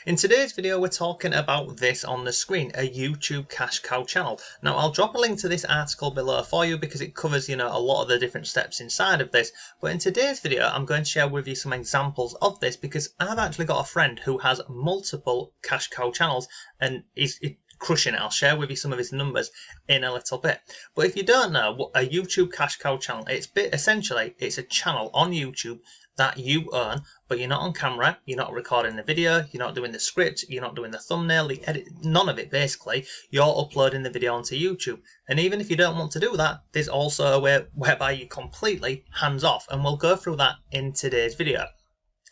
In today's video we're talking about this on the screen, a YouTube cash cow channel. Now I'll drop a link to this article below for you because it covers, a lot of the different steps inside of this. But in today's video I'm going to share with you some examples of this because I've actually got a friend who has multiple cash cow channels and he's crushing it. I'll share with you some of his numbers in a little bit. But if you don't know what a YouTube cash cow channel, essentially it's a channel on YouTube that you earn, but you're not on camera, you're not recording the video, you're not doing the script, you're not doing the thumbnail, the edit, none of it basically. You're uploading the video onto YouTube. And even if you don't want to do that, there's also a way whereby you're completely hands off, and we'll go through that in today's video.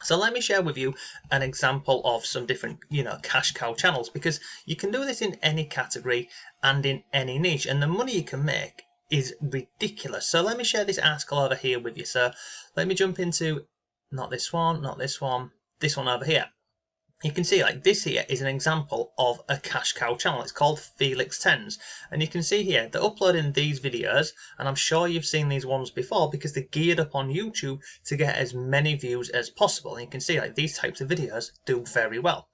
So let me share with you an example of some different, cash cow channels, because you can do this in any category and in any niche, and the money you can make is ridiculous. So let me share this article over here with you. So let me jump into not this one, this one over here. You can see like this here is an example of a cash cow channel. It's called Felix Tens, and you can see here they're uploading these videos, and I'm sure you've seen these ones before because they're geared up on YouTube to get as many views as possible. And you can see like these types of videos do very well.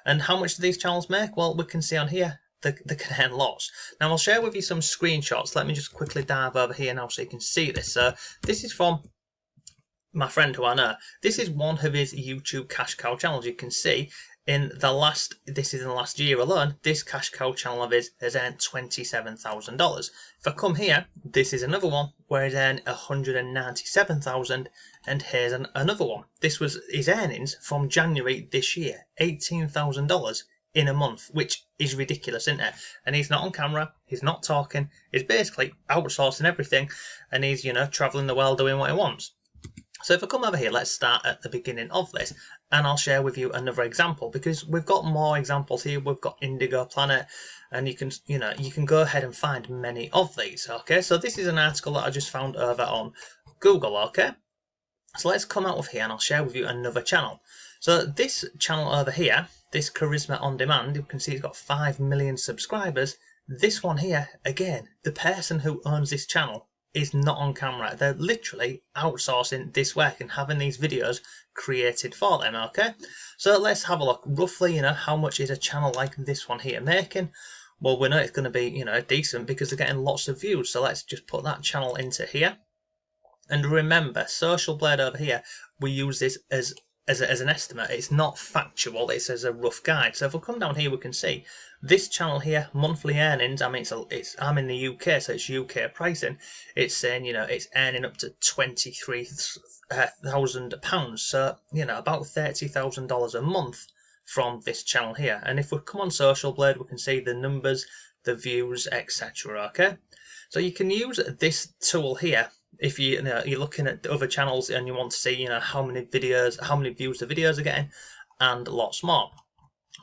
And how much do these channels make? Well, we can see on here they can earn lots. Now I'll share with you some screenshots. Let me just quickly dive over here now so you can see this. So this is from my friend who I know. This is one of his YouTube cash cow channels. You can see in the last year alone, this cash cow channel of his has earned $27,000. If I come here, this is another one where he's earned $197,000, and here's another one. This was his earnings from January this year, $18,000 in a month, which is ridiculous, isn't it? And he's not on camera, he's not talking, he's basically outsourcing everything, and he's, traveling the world doing what he wants. So if I come over here, let's start at the beginning of this, and I'll share with you another example because we've got more examples here. We've got Indigo Planet, and you can go ahead and find many of these. Okay, so this is an article that I just found over on Google. Okay, so let's come out of here and I'll share with you another channel. So this channel over here, this Charisma On Demand, you can see it's got 5 million subscribers. This one here, again, the person who owns this channel is not on camera. They're literally outsourcing this work and having these videos created for them. Okay, so let's have a look roughly. How much is a channel like this one here making? Well, we know it's going to be decent because they're getting lots of views. So let's just put that channel into here, and remember, Social Blade over here, we use this as an estimate. It's not factual, it's as a rough guide. So if we come down here, we can see this channel here, monthly earnings. I mean, I'm in the UK, so it's UK pricing. It's saying, it's earning up to £23,000. So, about $30,000 a month from this channel here. And if we come on Social Blade, we can see the numbers, the views, etc. Okay, so you can use this tool here if you're looking at other channels and you want to see how many views the videos are getting, and lots more.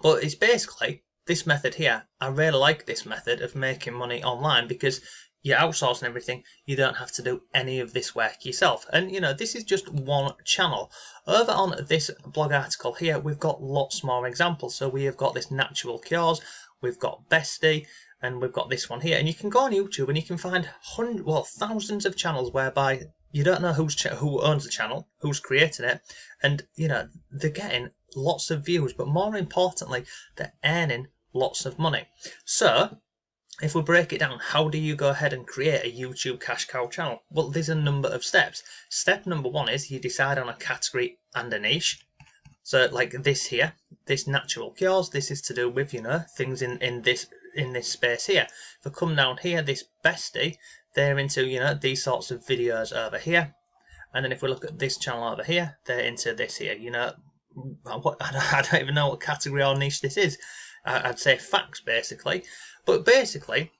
But it's basically this method here. I really like this method of making money online because you're outsourcing everything. You don't have to do any of this work yourself. And this is just one channel. Over on this blog article here, we've got lots more examples. So we have got this Natural Cures, we've got Bestie, and we've got this one here. And you can go on YouTube and you can find thousands of channels whereby you don't know who owns the channel, who's creating it, and they're getting lots of views, but more importantly, they're earning lots of money. So if we break it down, how do you go ahead and create a YouTube cash cow channel? Well, there's a number of steps. Step number one is you decide on a category and a niche. So like this here, this Natural Cures, this is to do with things in this space here. If I come down here, this Bestie, they're into these sorts of videos over here. And then if we look at this channel over here, they're into this here. I don't even know what category or niche this is. I'd say facts basically. But basically,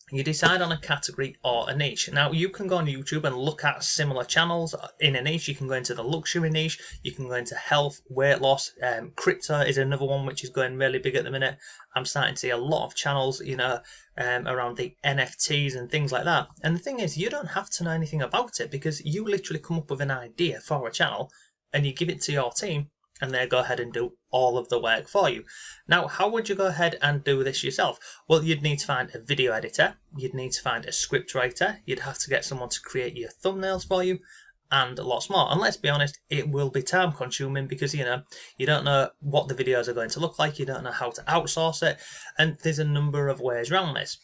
you decide on a category or a niche. Now you can go on YouTube and look at similar channels in a niche. You can go into the luxury niche, you can go into health, weight loss, crypto is another one which is going really big at the minute. I'm starting to see a lot of channels around the NFTs and things like that. And the thing is, you don't have to know anything about it because you literally come up with an idea for a channel and you give it to your team and they go ahead and do all of the work for you. Now, how would you go ahead and do this yourself? Well, you'd need to find a video editor, you'd need to find a script writer, you'd have to get someone to create your thumbnails for you, and lots more. And let's be honest, it will be time consuming because you don't know what the videos are going to look like, you don't know how to outsource it, and there's a number of ways around this.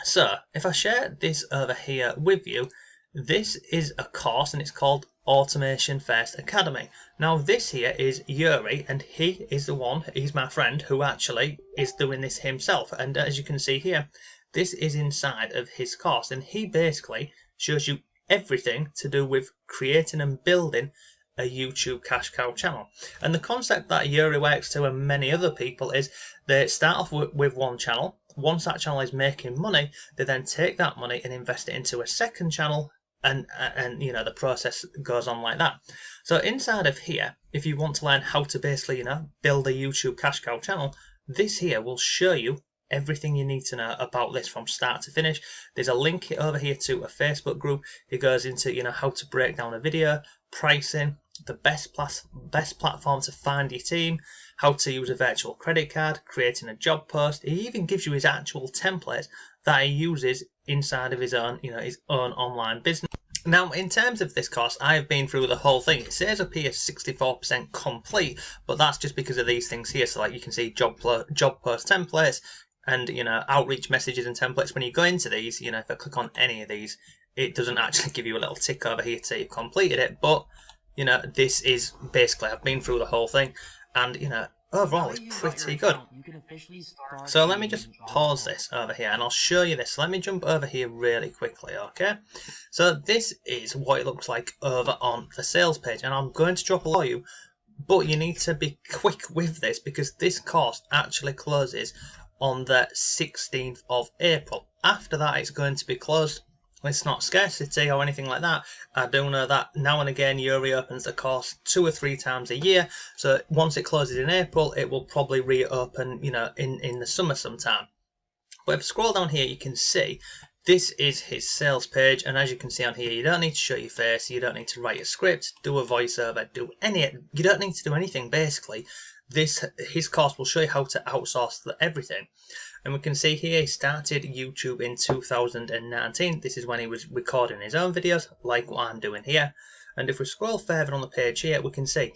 So if I share this over here with you, this is a course and it's called Automation First Academy. Now this here is Yuri, and he is the one, he's my friend who actually is doing this himself, and as you can see here, this is inside of his course, and he basically shows you everything to do with creating and building a YouTube cash cow channel. And the concept that Yuri works to and many other people is they start off with one channel. Once that channel is making money, they then take that money and invest it into a second channel, and the process goes on like that. So inside of here, if you want to learn how to basically build a YouTube cash cow channel, this here will show you everything you need to know about this from start to finish. There's a link over here to a Facebook group. It goes into how to break down a video, pricing, the best platform to find your team, how to use a virtual credit card, creating a job post. He even gives you his actual templates that he uses inside of his own online business. Now, in terms of this course, I've been through the whole thing. It says up here 64% complete, but that's just because of these things here. So like you can see job post templates and outreach messages and templates. When you go into these, if I click on any of these, it doesn't actually give you a little tick over here to say you've completed it, but this is basically, I've been through the whole thing, and overall it's pretty good. So let me just pause this over here and I'll show you this. Let me jump over here really quickly, okay? So this is what it looks like over on the sales page, and I'm going to drop a lot for you, but you need to be quick with this because this course actually closes on the 16th of April. After that, it's going to be closed. It's not scarcity or anything like that. I do know that now and again Yuri opens the course 2 or 3 times a year, so once it closes in April, it will probably reopen in the summer sometime. But if you scroll down here, you can see this is his sales page, and as you can see on here, you don't need to show your face, you don't need to write a script, do a voiceover, you don't need to do anything basically. His course will show you how to outsource everything. And we can see here he started YouTube in 2019. This is when he was recording his own videos, like what I'm doing here. And if we scroll further on the page here, we can see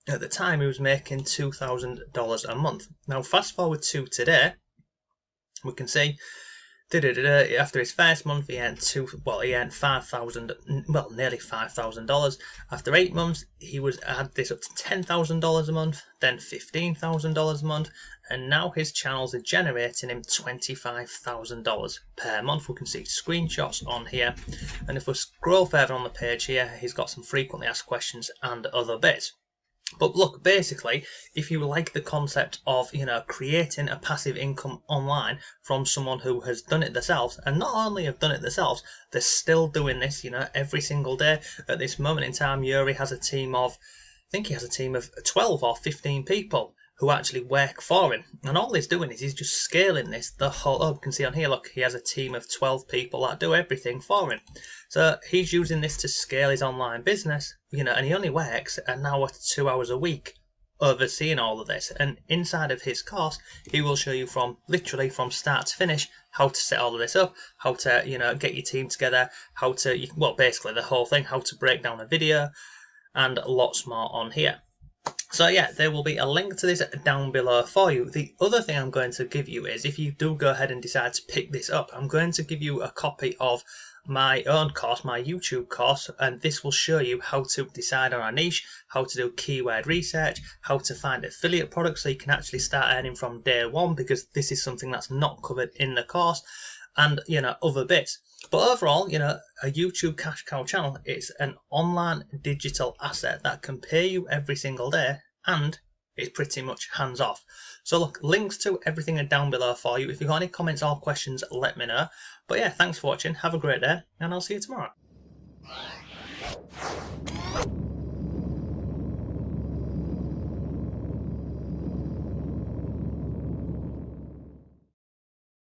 at the time he was making $2,000 a month. Now fast forward to today, we can see after his first month he earned nearly $5,000. After 8 months he had this up to $10,000 a month, then $15,000 a month, and now his channels are generating him $25,000 per month. We can see screenshots on here, and if we scroll further on the page here, he's got some frequently asked questions and other bits. But look, basically, if you like the concept of creating a passive income online from someone who has done it themselves, and not only have done it themselves, they're still doing this every single day. At this moment in time, Yuri has a team of, I think he has a team of 12 or 15 people who actually work for him, and all he's doing is he's just scaling this the whole. Oh, you can see on here, look, he has a team of 12 people that do everything for him. So he's using this to scale his online business, and he only works an hour to 2 hours a week overseeing all of this. And inside of his course, he will show you literally from start to finish how to set all of this up, how to get your team together, how to basically the whole thing, how to break down a video, and lots more on here. So yeah, there will be a link to this down below for you. The other thing I'm going to give you is, if you do go ahead and decide to pick this up, I'm going to give you a copy of my own course, my YouTube course, and this will show you how to decide on a niche, how to do keyword research, how to find affiliate products so you can actually start earning from day one, because this is something that's not covered in the course, and other bits. But overall, a YouTube cash cow channel, it's an online digital asset that can pay you every single day, and it's pretty much hands off. So look, links to everything are down below for you. If you've got any comments or questions, let me know. But yeah, thanks for watching, have a great day, and I'll see you tomorrow.